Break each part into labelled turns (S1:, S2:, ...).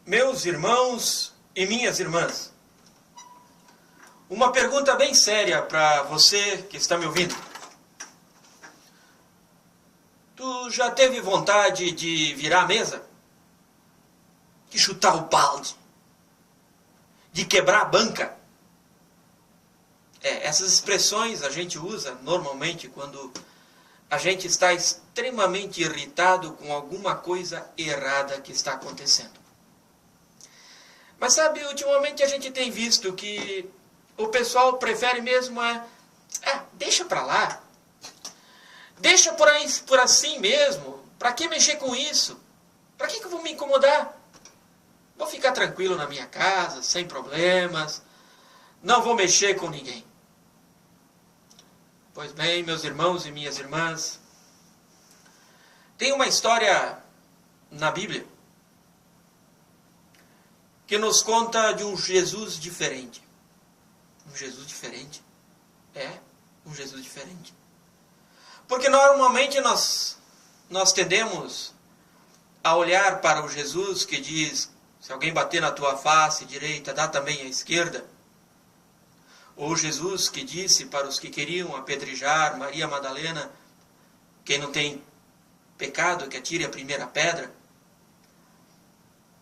S1: Meus irmãos e minhas irmãs, uma pergunta bem séria para você que está me ouvindo. Tu já teve vontade de virar a mesa? De chutar o balde? De quebrar a banca? Essas expressões a gente usa normalmente quando a gente está extremamente irritado com alguma coisa errada que está acontecendo. Mas sabe, ultimamente a gente tem visto que o pessoal prefere mesmo deixa pra lá. Deixa por assim mesmo. Pra que mexer com isso? Pra que eu vou me incomodar? Vou ficar tranquilo na minha casa, sem problemas. Não vou mexer com ninguém. Pois bem, meus irmãos e minhas irmãs, tem uma história na Bíblia que nos conta de um Jesus diferente. Um Jesus diferente? Um Jesus diferente. Porque normalmente nós tendemos a olhar para o Jesus que diz, se alguém bater na tua face direita, dá também a esquerda. Ou Jesus que disse para os que queriam apedrejar Maria Madalena, quem não tem pecado que atire a primeira pedra.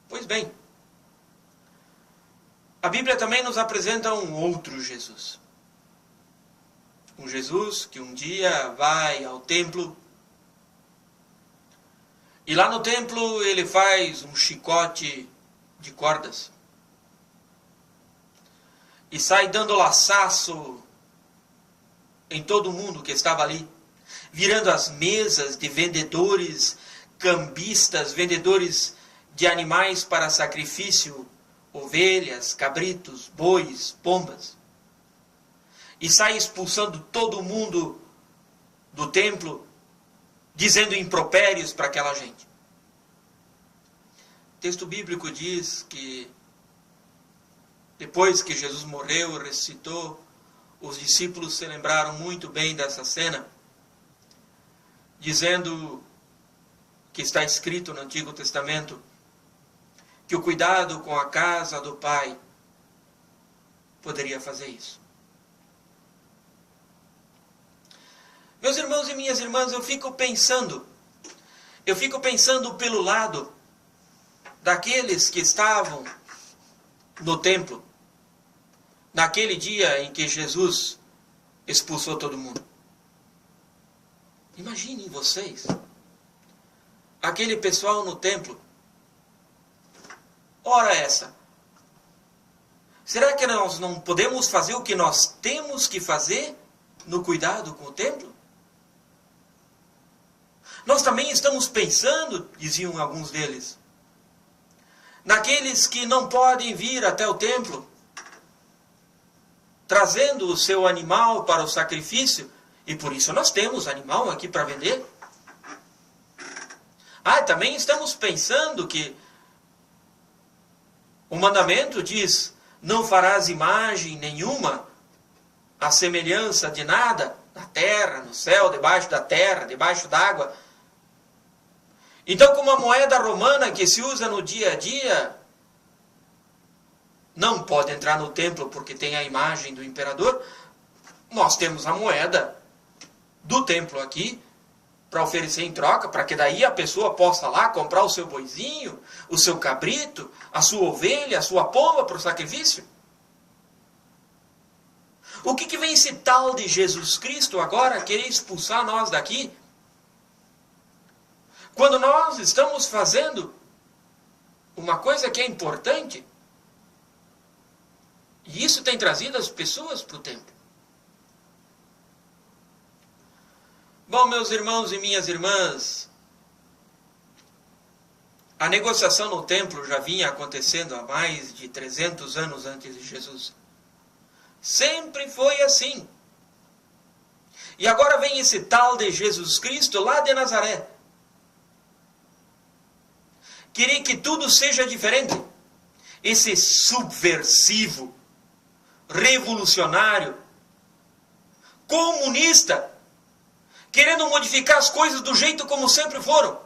S1: Pois bem, a Bíblia também nos apresenta um outro Jesus. Um Jesus que um dia vai ao templo e lá no templo ele faz um chicote de cordas e sai dando laçaço em todo mundo que estava ali, virando as mesas de vendedores, cambistas, vendedores de animais para sacrifício, ovelhas, cabritos, bois, pombas. E sai expulsando todo mundo do templo, dizendo impropérios para aquela gente. O texto bíblico diz que depois que Jesus morreu e ressuscitou, os discípulos se lembraram muito bem dessa cena, dizendo que está escrito no Antigo Testamento que o cuidado com a casa do Pai poderia fazer isso. Meus irmãos e minhas irmãs, eu fico pensando pelo lado daqueles que estavam no templo, naquele dia em que Jesus expulsou todo mundo. Imaginem vocês, aquele pessoal no templo. Ora essa, será que nós não podemos fazer o que nós temos que fazer no cuidado com o templo? Nós também estamos pensando, diziam alguns deles, naqueles que não podem vir até o templo, trazendo o seu animal para o sacrifício, e por isso nós temos animal aqui para vender. Também estamos pensando que o mandamento diz, não farás imagem nenhuma, a semelhança de nada, na terra, no céu, debaixo da terra, debaixo d'água. Então, como a moeda romana que se usa no dia a dia, não pode entrar no templo porque tem a imagem do imperador, nós temos a moeda do templo aqui, para oferecer em troca, para que daí a pessoa possa lá comprar o seu boizinho, o seu cabrito, a sua ovelha, a sua pomba para o sacrifício. O que vem esse tal de Jesus Cristo agora querer expulsar nós daqui? Quando nós estamos fazendo uma coisa que é importante, e isso tem trazido as pessoas para o templo. Bom, meus irmãos e minhas irmãs, a negociação no templo já vinha acontecendo há mais de 300 anos antes de Jesus. Sempre foi assim. E agora vem esse tal de Jesus Cristo lá de Nazaré. Querer que tudo seja diferente. Esse subversivo, revolucionário, comunista, querendo modificar as coisas do jeito como sempre foram.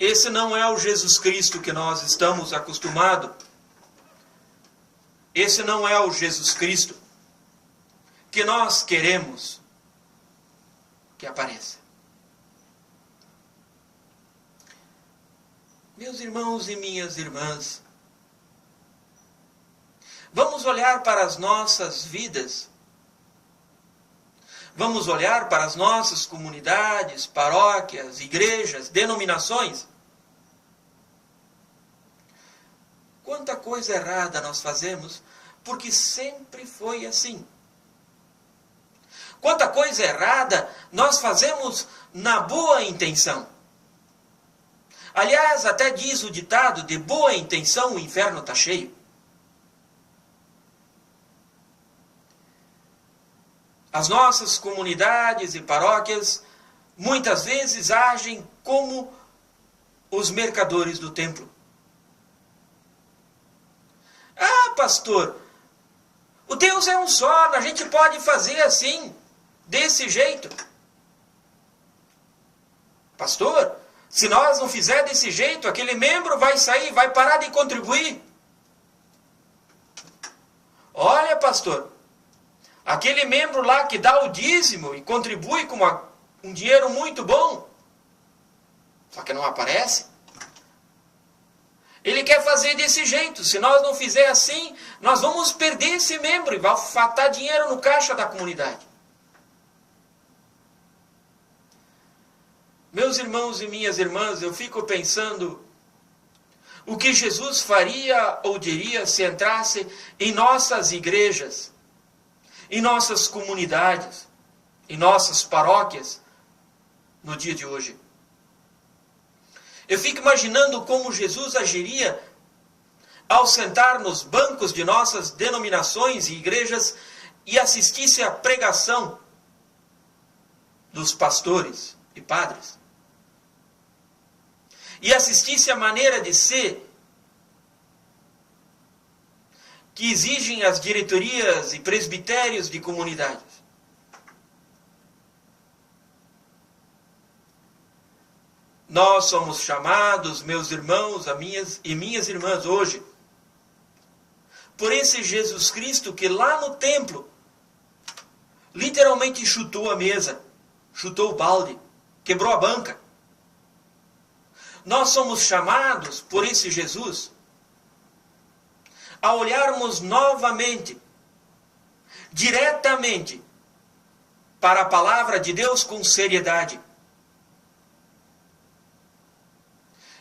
S1: Esse não é o Jesus Cristo que nós estamos acostumados. Esse não é o Jesus Cristo que nós queremos que apareça. Meus irmãos e minhas irmãs, vamos olhar para as nossas vidas. Vamos olhar para as nossas comunidades, paróquias, igrejas, denominações. Quanta coisa errada nós fazemos, porque sempre foi assim. Quanta coisa errada nós fazemos na boa intenção. Aliás, até diz o ditado, de boa intenção o inferno está cheio. As nossas comunidades e paróquias muitas vezes agem como os mercadores do templo. Ah, pastor, o Deus é um só, a gente pode fazer assim, desse jeito. Pastor, se nós não fizer desse jeito, aquele membro vai sair, vai parar de contribuir. Olha, pastor, aquele membro lá que dá o dízimo e contribui com um dinheiro muito bom, só que não aparece. Ele quer fazer desse jeito. Se nós não fizer assim, nós vamos perder esse membro e vai faltar dinheiro no caixa da comunidade. Meus irmãos e minhas irmãs, eu fico pensando o que Jesus faria ou diria se entrasse em nossas igrejas, em nossas comunidades, em nossas paróquias, no dia de hoje. Eu fico imaginando como Jesus agiria ao sentar nos bancos de nossas denominações e igrejas e assistisse à pregação dos pastores e padres. E assistisse à maneira de ser que exigem as diretorias e presbitérios de comunidades. Nós somos chamados, meus irmãos e minhas irmãs, hoje, por esse Jesus Cristo que lá no templo, literalmente chutou a mesa, chutou o balde, quebrou a banca. Nós somos chamados por esse Jesus a olharmos novamente, diretamente, para a palavra de Deus com seriedade.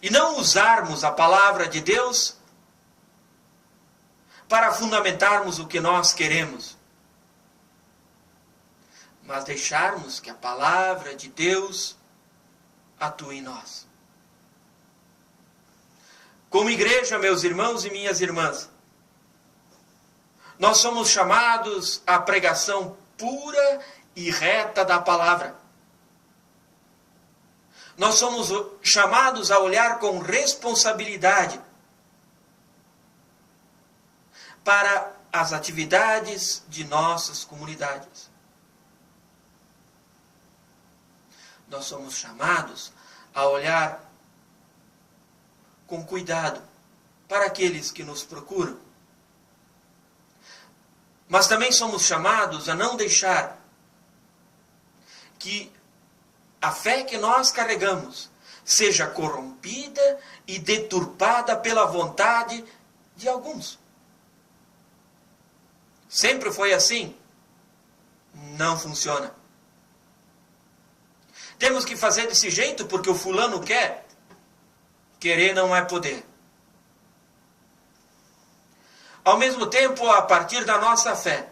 S1: E não usarmos a palavra de Deus para fundamentarmos o que nós queremos, mas deixarmos que a palavra de Deus atue em nós. Como igreja, meus irmãos e minhas irmãs, nós somos chamados à pregação pura e reta da palavra. Nós somos chamados a olhar com responsabilidade para as atividades de nossas comunidades. Nós somos chamados a olhar com cuidado para aqueles que nos procuram. Mas também somos chamados a não deixar que a fé que nós carregamos seja corrompida e deturpada pela vontade de alguns. Sempre foi assim? Não funciona. Temos que fazer desse jeito porque o fulano quer. Querer não é poder. Ao mesmo tempo, a partir da nossa fé,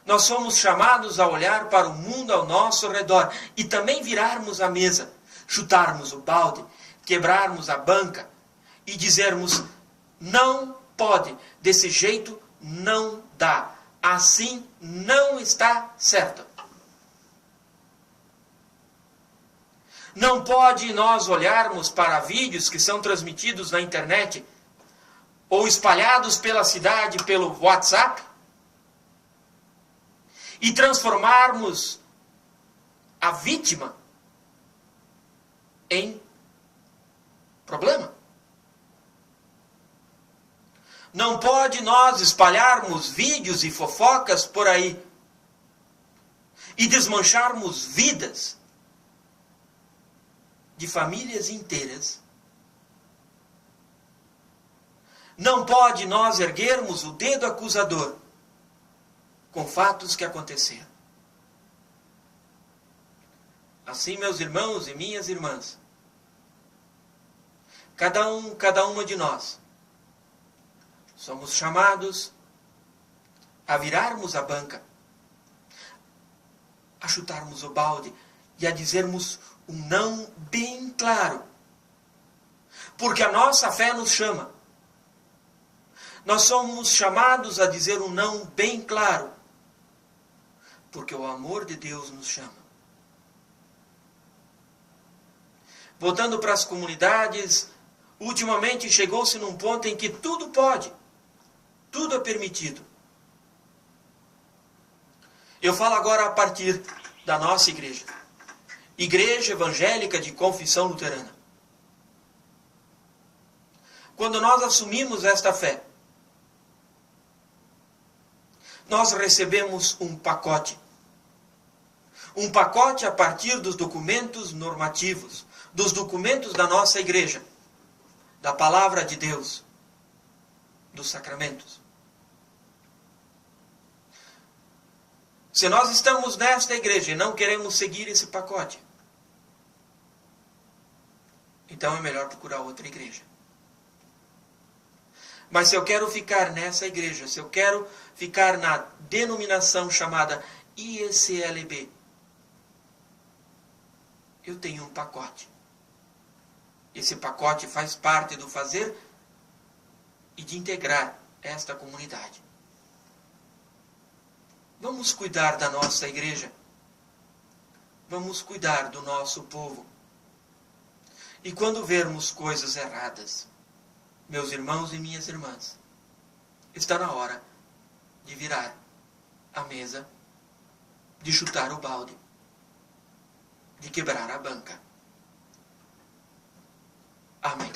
S1: nós somos chamados a olhar para o mundo ao nosso redor e também virarmos a mesa, chutarmos o balde, quebrarmos a banca e dizermos: não pode, desse jeito não dá, assim não está certo. Não pode nós olharmos para vídeos que são transmitidos na internet ou espalhados pela cidade pelo WhatsApp e transformarmos a vítima em problema. Não pode nós espalharmos vídeos e fofocas por aí e desmancharmos vidas de famílias inteiras. Não pode nós erguermos o dedo acusador com fatos que aconteceram. Assim, meus irmãos e minhas irmãs, cada uma de nós, somos chamados a virarmos a banca, a chutarmos o balde e a dizermos um não bem claro. Porque a nossa fé nos chama. Nós somos chamados a dizer um não bem claro. Porque o amor de Deus nos chama. Voltando para as comunidades, ultimamente chegou-se num ponto em que tudo pode. Tudo é permitido. Eu falo agora a partir da nossa igreja. Igreja Evangélica de Confissão Luterana. Quando nós assumimos esta fé, nós recebemos um pacote. Um pacote a partir dos documentos normativos, dos documentos da nossa igreja, da palavra de Deus, dos sacramentos. Se nós estamos nesta igreja e não queremos seguir esse pacote, então é melhor procurar outra igreja. Mas se eu quero ficar nessa igreja, se eu quero ficar na denominação chamada IECLB, eu tenho um pacote. Esse pacote faz parte do fazer e de integrar esta comunidade. Vamos cuidar da nossa igreja. Vamos cuidar do nosso povo. E quando vermos coisas erradas, meus irmãos e minhas irmãs, está na hora de virar a mesa, de chutar o balde, de quebrar a banca. Amém.